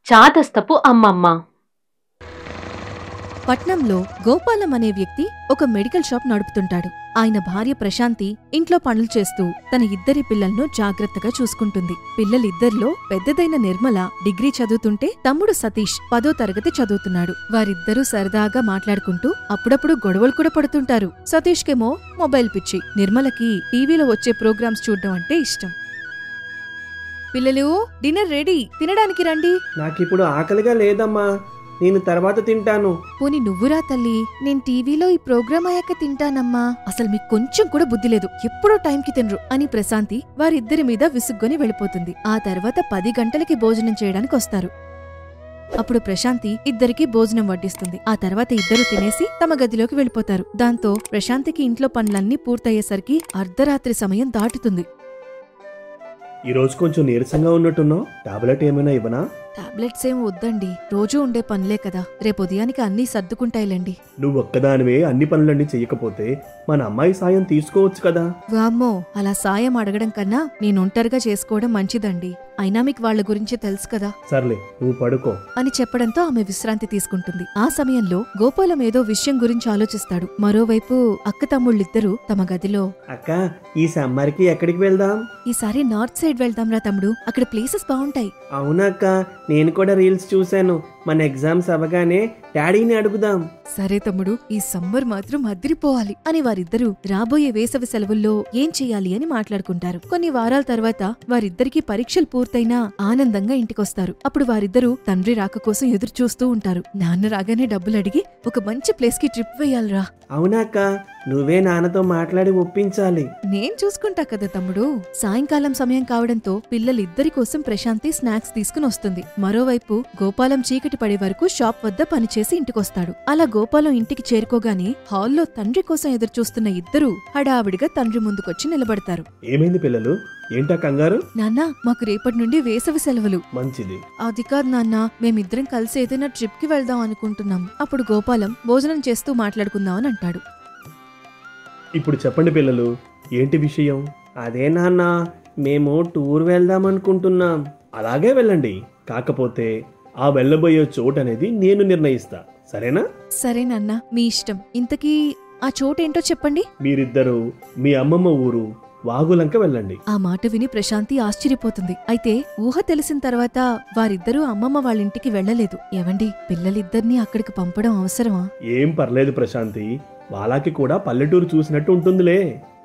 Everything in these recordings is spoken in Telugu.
చాదస్తపు అమ్మమ్మ. పట్నంలో గోపాలం అనే వ్యక్తి ఒక మెడికల్ షాప్ నడుపుతుంటాడు. ఆయన భార్య ప్రశాంతి ఇంట్లో పనులు చేస్తూ తన ఇద్దరి పిల్లలను జాగ్రత్తగా చూసుకుంటుంది. పిల్లలిద్దరిలో పెద్దదైన నిర్మల డిగ్రీ చదువుతుంటే తమ్ముడు సతీష్ 10వ తరగతి చదువుతున్నాడు. వారిద్దరూ సరదాగా మాట్లాడుకుంటూ అప్పుడప్పుడు గొడవలు కూడా పడుతుంటారు. సతీష్కేమో మొబైల్ పిచ్చి, నిర్మలకి టీవీలో వచ్చే ప్రోగ్రామ్స్ చూడడం అంటే ఇష్టం. పిల్లలు, డిన్నర్ రెడీ, తినడానికి రండి. నాకిప్పుడు ఆకలిగా లేదమ్మా, నేను తర్వాత తింటాను. పోని నువ్వురా తల్లి, నేను టీవీలో ఈ ప్రోగ్రాం అయ్యాక తింటానమ్మా. అసలు మీకు కొంచెం కూడా బుద్ధి లేదు, ఎప్పుడో టైంకి తినరు అని ప్రశాంతి వారిద్దరి మీద విసుగ్గుని వెళ్ళిపోతుంది. ఆ తర్వాత 10 గంటలకి భోజనం చేయడానికి వస్తారు. అప్పుడు ప్రశాంతి ఇద్దరికి భోజనం వడ్డిస్తుంది. ఆ తర్వాత ఇద్దరు తినేసి తమ గదిలోకి వెళ్ళిపోతారు. దాంతో ప్రశాంతికి ఇంట్లో పనులన్నీ పూర్తయ్యేసరికి అర్ధరాత్రి సమయం దాటుతుంది. ఈరోజు కొంచెం నీరసంగా ఉన్నట్టున్నావు, టాబ్లెట్ ఏమైనా ఇవ్వనా? టాబ్లెట్స్ ఏం వద్దండి, రోజూ ఉండే పనులే కదా, రేపు ఉదయానికి అన్నీ సర్దుకుంటాయిలేండి. నువ్వు ఒక్కదానివే అన్ని పనులన్నీ చెయ్యకపోతే మన అమ్మాయి సాయం తీసుకోవచ్చు కదా. వామ్మో, అలా సాయం అడగడం కన్నా నేను ఒంటరిగా చేసుకోవడం మంచిదండి. అయినా మీకు వాళ్ల గురించి తెలుసు కదా. సర్లే, నువ్వు పడుకో అని చెప్పడంతో ఆమె విశ్రాంతి తీసుకుంటుంది. ఆ సమయంలో గోపాలం ఏదో విషయం గురించి ఆలోచిస్తాడు. మరోవైపు అక్క తమ్ముళ్ళిద్దరూ తమ గదిలో, అక్క ఈ సమ్మర్కి ఎక్కడికి వెళ్దాం? ఈసారి నార్త్ సైడ్ వెళ్దాంరా తమ్ముడు, అక్కడ ప్లేసెస్ బాగుంటాయి. అవునక్క, నేను కూడా రీల్స్ చూశాను. మన ఎగ్జామ్స్ అవ్వగానే డాడీని అడుగుదాం. సరే తమ్ముడు, ఈ సమ్మర్ మాత్రం అదిరిపోవాలి అని వారిద్దరూ రాబోయే వేసవి సెలవుల్లో ఏం చెయ్యాలి అని మాట్లాడుకుంటారు. కొన్ని వారాల తర్వాత వారిద్దరికీ పరీక్షలు పూర్తయినా ఆనందంగా ఇంటికొస్తారు. అప్పుడు వారిద్దరూ తండ్రి రాక కోసం ఎదురు చూస్తూ ఉంటారు. నాన్న రాగానే డబ్బులు అడిగి ఒక మంచి ప్లేస్ కి ట్రిప్ వేయాలరా. అవునాక, నువ్వే నాన్నతో మాట్లాడి ఒప్పించాలి. నేను చూసుకుంటా కదా తమ్ముడు. సాయంకాలం సమయం కావడంతో పిల్లలిద్దరి కోసం ప్రశాంతి స్నాక్స్ తీసుకుని వస్తుంది. మరోవైపు గోపాలం చీకటి పడే వరకు షాప్ వద్ద పనిచేసి ఇంటికొస్తాడు. అలా గోపాలం ఇంటికి చేరుకోగానే హాల్లో తండ్రి కోసం ఎదురు చూస్తున్న ఇద్దరూ హడావిడిగా తండ్రి ముందుకొచ్చి నిలబడతారు. ఏమైంది పిల్లలు, ఏంటా కంగారు? నాన్న, మాకు రేపటి నుండి వేసవి సెలవులు. మంచిది. అది కాదు నాన్న, మేమిద్దరం కలిసి ఏదైనా ట్రిప్ కి వెళ్దాం అనుకుంటున్నాం. అప్పుడు గోపాలం భోజనం చేస్తూ మాట్లాడుకుందామని అంటాడు. ఇప్పుడు చెప్పండి పిల్లలు, ఏంటి విషయం? అదే నాన్న, మేము టూర్ వెళ్దాం అనుకుంటున్నాం. అలాగే వెళ్ళండి, కాకపోతే ఆ వెళ్ళబోయే చోటు అనేది నేను నిర్ణయిస్తా, సరేనా? సరే నాన్న, మీ ఇష్టం. ఇంతకీ ఆ చోటేంటో చెప్పండి. మీరిద్దరూ మీ అమ్మమ్మ ఊరు వాగులంక వెళ్ళండి. ఆ మాట విని ప్రశాంతి ఆశ్చర్యపోతుంది. అయితే ఊహ తెలిసిన తర్వాత వారిద్దరూ అమ్మమ్మ వాళ్ళింటికి వెళ్లలేదు. ఏవండి, పిల్లలిద్దరినీ అక్కడికి పంపడం అవసరమా? ఏం పర్లేదు ప్రశాంతి, వాళ్ళకి కూడా పల్లెటూరు చూసినట్టు ఉంటుందిలే.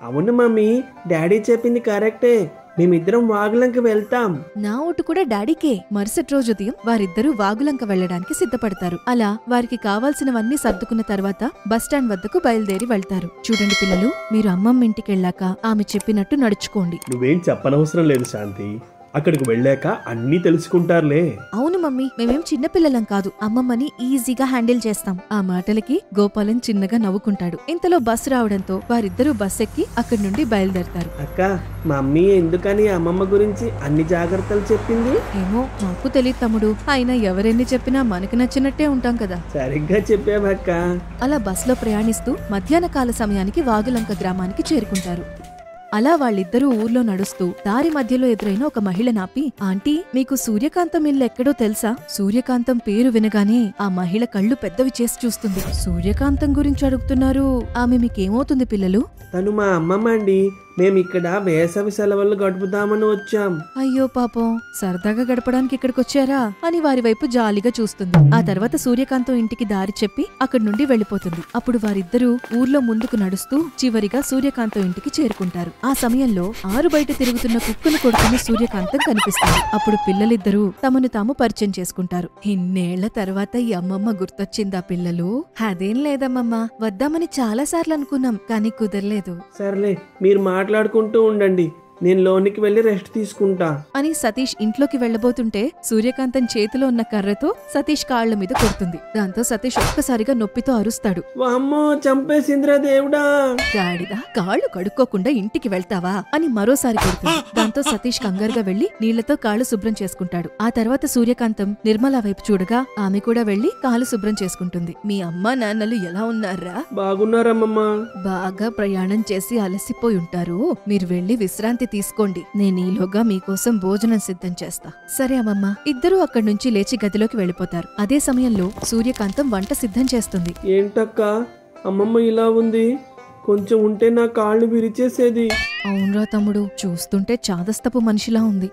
అవును మమ్మీ, డాడీ చెప్పింది కరెక్టే, మేమిద్దరం వాగులంక వెళ్తాం. నా ఓటు కూడా డాడీకే. మరుసటి రోజు ఉదయం వారిద్దరూ వాగులంక వెళ్లడానికి సిద్ధపడతారు. అలా వారికి కావాల్సినవన్నీ సర్దుకున్న తర్వాత బస్టాండ్ వద్దకు బయలుదేరి వెళ్తారు. చూడండి పిల్లలు, మీరు అమ్మమ్మ ఇంటికెళ్ళాక ఆమె చెప్పినట్టు నడుచుకోండి. నువ్వేం చెప్పనవసరం లేదు శాంతి, అక్కడికి వెళ్ళాక అన్నీ తెలుసుకుంటారులే. అవును మమ్మీ, మేమేం చిన్నపిల్లలం కాదు, అమ్మమ్మని ఈజీగా హ్యాండిల్ చేస్తాం. ఆ మాటలకి గోపాలం చిన్నగా నవ్వుకుంటాడు. ఇంతలో బస్సు రావడంతో వారిద్దరూ బస్ ఎక్కి అక్కడి నుండి బయలుదేరతారు. అక్క, మమ్మీ ఎందుకని అమ్మమ్మ గురించి అన్ని జాగ్రత్తలు చెప్పింది? ఏమో నాకు తెలియదు తమ్ముడు, అయినా ఎవరెన్ని చెప్పినా మనకు నచ్చినట్టే ఉంటాం కదా. సరిగ్గా చెప్పావక్క. అలా బస్సులో ప్రయాణిస్తూ మధ్యాహ్న కాల సమయానికి వాగులంక గ్రామానికి చేరుకుంటారు. అలా వాళ్ళిద్దరూ ఊర్లో నడుస్తూ దారి మధ్యలో ఎదురైన ఒక మహిళ నాపి, ఆంటీ, మీకు సూర్యకాంతం ఇల్లు ఎక్కడో తెలుసా? సూర్యకాంతం పేరు వినగానే ఆ మహిళ కళ్ళు పెద్దవి చేసి చూస్తుంది. సూర్యకాంతం గురించి అడుగుతున్నారు, ఆమె మీకేమవుతుంది పిల్లలు? తను మా అమ్మమ్మ అండి, మేమిక్కడ వేసవి సెలవులు గడుపుదామని వచ్చాం. అయ్యో పాపం, సరదాగా గడపడానికి ఇక్కడికొచ్చారా అని వారి వైపు జాలిగా చూస్తుంది. ఆ తర్వాత సూర్యకాంతం ఇంటికి దారి చెప్పి అక్కడి నుండి వెళ్లిపోతుంది. అప్పుడు వారిద్దరూ ఊర్లో ముందుకు నడుస్తూ చివరిగా సూర్యకాంతం ఇంటికి చేరుకుంటారు. ఆ సమయంలో ఆరు బయట తిరుగుతున్న కుక్కను కొడుకుని సూర్యకాంతం కనిపిస్తుంది. అప్పుడు పిల్లలిద్దరూ తమను తాము పరిచయం చేసుకుంటారు. ఇన్నేళ్ల తర్వాత ఈ అమ్మమ్మ గుర్తొచ్చిందా పిల్లలు? అదేం లేదమ్మమ్మ, వద్దామని చాలా సార్లు అనుకున్నాం, కానీ కుదరలేదు. సర్లే, మీరు మాట్లాడుకుంటూ ఉండండి, నేను లోనికి వెళ్ళి రెస్ట్ తీసుకుంటా అని సతీష్ ఇంట్లోకి వెళ్లబోతుంటే సూర్యకాంతం చేతిలో ఉన్న కర్రతో సతీష్ కాళ్ల మీద కొడుతుంది. దాంతో సతీష్ ఒక్కసారిగా నొప్పితో అరుస్తాడు. వామ్మో చంపేసింద్రా దేవుడా, గాడిద, కాళ్లు కడుక్కోకుండా ఇంటికి వెళ్తావా అని మరోసారి కొడుతుంది. దాంతో సతీష్ కంగారుగా వెళ్లి నీళ్లతో కాళ్లు శుభ్రం చేసుకుంటాడు. ఆ తర్వాత సూర్యకాంతం నిర్మల వైపు చూడగా ఆమె కూడా వెళ్లి కాళ్లు శుభ్రం చేసుకుంటుంది. మీ అమ్మా నాన్నలు ఎలా ఉన్నారా? బాగున్నారమ్మమ్మా. బాగా ప్రయాణం చేసి అలసిపోయి ఉంటారు. మీరు వెళ్లి విశ్రాంతి తీసుకోండి. నేను ఈలోగా మీకోసం భోజనం సిద్ధం చేస్తా. సరే అమ్మమ్మ. ఇద్దరూ అక్కడి నుంచి లేచి గదిలోకి వెళ్లిపోతారు. అదే సమయంలో సూర్యకాంతం వంట సిద్ధం చేస్తుంది. ఏంటక్క అమ్మమ్మ ఇలా ఉంది, కొంచెం ఉంటే నా కాళ్ళు విరిచేసేది. అవునరా తమ్ముడు, చూస్తుంటే చాదస్తపు మనిషిలా ఉంది.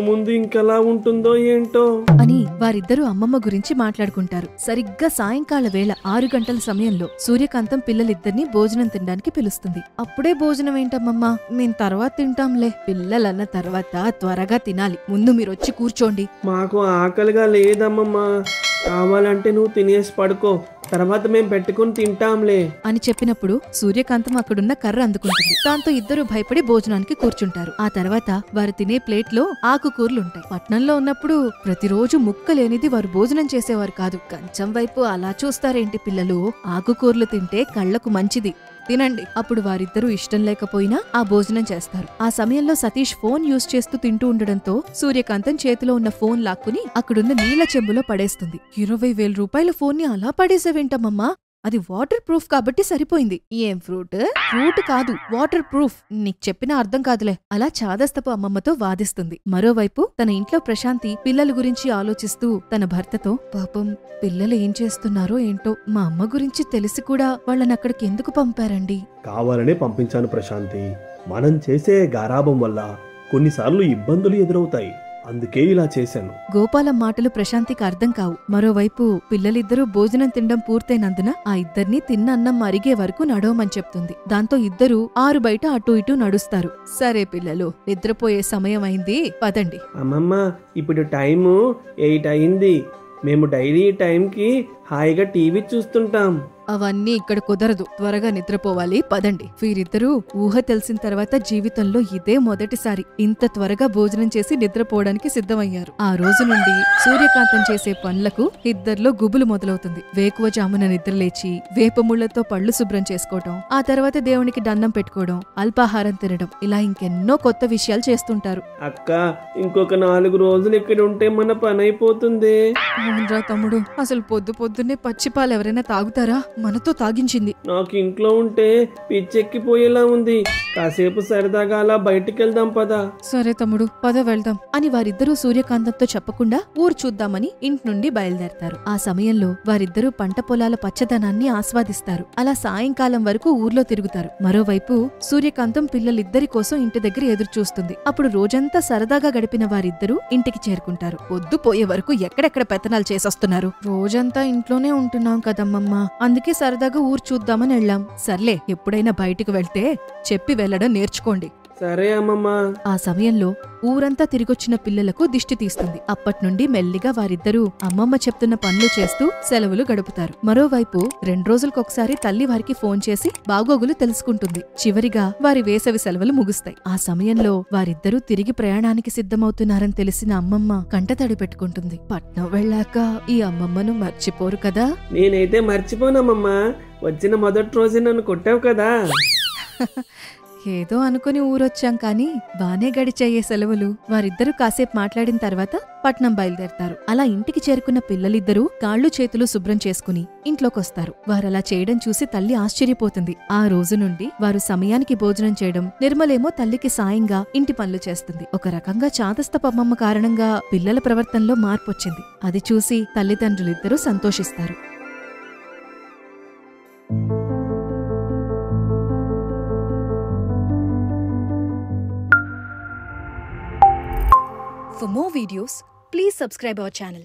ముందు ఇంకెలా ఉంటుందో ఏంటో అని వారిద్దరూ అమ్మమ్మ గురించి మాట్లాడుకుంటారు. సరిగ్గా సాయంకాల వేళ 6 గంటల సమయంలో సూర్యకాంతం పిల్లలిద్దరినీ భోజనం తినడానికి పిలుస్తుంది. అప్పుడే భోజనం ఏంటమ్మమ్మా, మేం తర్వాత తింటాంలే. పిల్లలన్న తర్వాత త్వరగా తినాలి. ముందు మీరొచ్చి కూర్చోండి. మాకు ఆకలిగా లేదమ్మమ్మా, కావాలంటే నువ్వు తినేసి పడుకో, తర్వాత మేం పెట్టుకుని తింటాంలే అని చెప్పినప్పుడు సూర్యకాంతం అక్కడున్న కర్ర అందుకుంటుంది. దాంతో ఇద్దరు భయపడి భోజనానికి కూర్చుంటారు. ఆ తర్వాత వారు తినే ప్లేట్లో ఆకుకూరలుంటాయి. పట్నంలో ఉన్నప్పుడు ప్రతిరోజు ముక్కలేనిది వారు భోజనం చేసేవారు కాదు. కంచం వైపు అలా చూస్తారేంటి పిల్లలు? ఆకుకూరలు తింటే కళ్లకు మంచిది, తినండి. అప్పుడు వారిద్దరూ ఇష్టం లేకపోయినా ఆ భోజనం చేస్తారు. ఆ సమయంలో సతీష్ ఫోన్ యూజ్ చేస్తూ తింటూ ఉండడంతో సూర్యకాంతం చేతిలో ఉన్న ఫోన్ లాక్కుని అక్కడున్న నీళ్ల చెంబులో పడేస్తుంది. 20,000 రూపాయల ఫోన్ ని అలా పడేసేవేంటమ్మమ్మా? అది వాటర్ ప్రూఫ్ కాబట్టి సరిపోయింది. ఏం ఫ్రూట్? ఫ్రూట్ కాదు, వాటర్ ప్రూఫ్. నీకు చెప్పినా అర్థం కాదులే. అలా చాదస్తపు అమ్మమ్మతో వాదిస్తుంది. మరోవైపు తన ఇంట్లో ప్రశాంతి పిల్లల గురించి ఆలోచిస్తూ తన భర్తతో, పాపం పిల్లలు ఏం చేస్తున్నారో ఏంటో, మా అమ్మ గురించి తెలిసి కూడా వాళ్ళనక్కడికి ఎందుకు పంపారండి? కావాలనే పంపించాను ప్రశాంతి. మనం చేసే గారాబం వల్ల కొన్నిసార్లు ఇబ్బందులు ఎదురవుతాయి, అందుకే ఇలా చేశాను. గోపాలం మాటలు ప్రశాంతికి అర్థం కావు. మరోవైపు పిల్లలిద్దరూ భోజనం తినడం పూర్తయినందున ఆ ఇద్దరిని తిన్న అన్నం అరిగే వరకు నడవమని చెప్తుంది. దాంతో ఇద్దరూ ఆరు బయట అటూ ఇటూ నడుస్తారు. సరే పిల్లలు, నిద్రపోయే సమయం అయింది, పదండి. అమ్మమ్మ, ఇప్పుడు టైము 8 అయింది. మేము డైలీ టైంకి హాయిగా టీవీ చూస్తుంటాం. అవన్నీ ఇక్కడ కుదరదు. త్వరగా నిద్రపోవాలి, పదండి. వీరిద్దరూ ఊహ తెలిసిన తర్వాత జీవితంలో ఇదే మొదటిసారి ఇంత త్వరగా భోజనం చేసి నిద్రపోవడానికి సిద్ధమయ్యారు. ఆ రోజు నుండి సూర్యకాంతం చేసే పనులకు ఇద్దర్లో గుబులు మొదలవుతుంది. వేకువజామున నిద్రలేచి వేపముళ్లతో పళ్ళు శుభ్రం చేసుకోవడం, ఆ తర్వాత దేవునికి దండం పెట్టుకోవడం, అల్పాహారం తినడం, ఇలా ఇంకెన్నో కొత్త విషయాలు చేస్తుంటారు. అక్క, ఇంకొక 4 రోజులు ఇక్కడ ఉంటే మన పని అయిపోతుంది. అవునరా తమ్ముడు, అసలు పొద్దున్నే పచ్చిపాలు ఎవరైనా తాగుతారా? మనతో తాగించింది. నాకు ఇంట్లో ఉంటే పిచ్చెక్కిపోయేలా ఉంది. కాసేపు సరదాగా అలా బయటికి వెళ్దాం పదా. సరే తమ్ముడు, పద వెళ్దాం అని వారిద్దరూ సూర్యకాంతంతో చెప్పకుండా ఊరు చూద్దామని ఇంటి నుండి బయలుదేరతారు. ఆ సమయంలో వారిద్దరూ పంట పొలాల పచ్చదనాన్ని ఆస్వాదిస్తారు. అలా సాయంకాలం వరకు ఊర్లో తిరుగుతారు. మరోవైపు సూర్యకాంతం పిల్లలిద్దరి కోసం ఇంటి దగ్గర ఎదురు చూస్తుంది. అప్పుడు రోజంతా సరదాగా గడిపిన వారిద్దరూ ఇంటికి చేరుకుంటారు. పొద్దు పోయే వరకు ఎక్కడెక్కడ పెత్తనాలు చేసొస్తున్నారు? రోజంతా ఇంట్లోనే ఉంటున్నాం కదమ్మమ్మా, అందుకే సరదాగా ఊరు చూద్దామని వెళ్ళాం. సర్లే, ఎప్పుడైనా బయటికి వెళ్తే చెప్పి వెళ్లడం నేర్చుకోండి. సరే అమ్మమ్మా. ఆ సమయంలో ఊరంతా తిరిగొచ్చిన పిల్లలకు దిష్టి తీస్తుంది. అప్పట్నుండి మెల్లిగా వారిద్దరూ అమ్మమ్మ చెప్తున్న పనులు చేస్తూ సెలవులు గడుపుతారు. మరోవైపు 2 రోజులకొకసారి తల్లి వారికి ఫోన్ చేసి బాగోగులు తెలుసుకుంటుంది. చివరిగా వారి వేసవి సెలవులు ముగుస్తాయి. ఆ సమయంలో వారిద్దరూ తిరిగి ప్రయాణానికి సిద్ధమవుతున్నారని తెలిసిన అమ్మమ్మ కంటతడి పెట్టుకుంటుంది. పట్నం వెళ్ళాక ఈ అమ్మమ్మను మర్చిపోరు కదా? నేనైతే మర్చిపోనమ్మమ్మా, వచ్చిన మొదటి రోజు నన్ను కొట్టావు కదా. ఏదో అనుకుని ఊరొచ్చాం కాని బానే గడిచాయే సెలవులు. వారిద్దరూ కాసేపు మాట్లాడిన తర్వాత పట్నం బయలుదేరతారు. అలా ఇంటికి చేరుకున్న పిల్లలిద్దరూ కాళ్ళు చేతులు శుభ్రం చేసుకుని ఇంట్లోకొస్తారు. వారలా చేయడం చూసి తల్లి ఆశ్చర్యపోతుంది. ఆ రోజు నుండి వారు సమయానికి భోజనం చేయడం, నిర్మలేమో తల్లికి సాయంగా ఇంటి పనులు చేస్తుంది. ఒక రకంగా చాదస్తపమ్మమ్మ కారణంగా పిల్లల ప్రవర్తనలో మార్పొచ్చింది. అది చూసి తల్లిదండ్రులిద్దరూ సంతోషిస్తారు. For more videos, please subscribe our channel.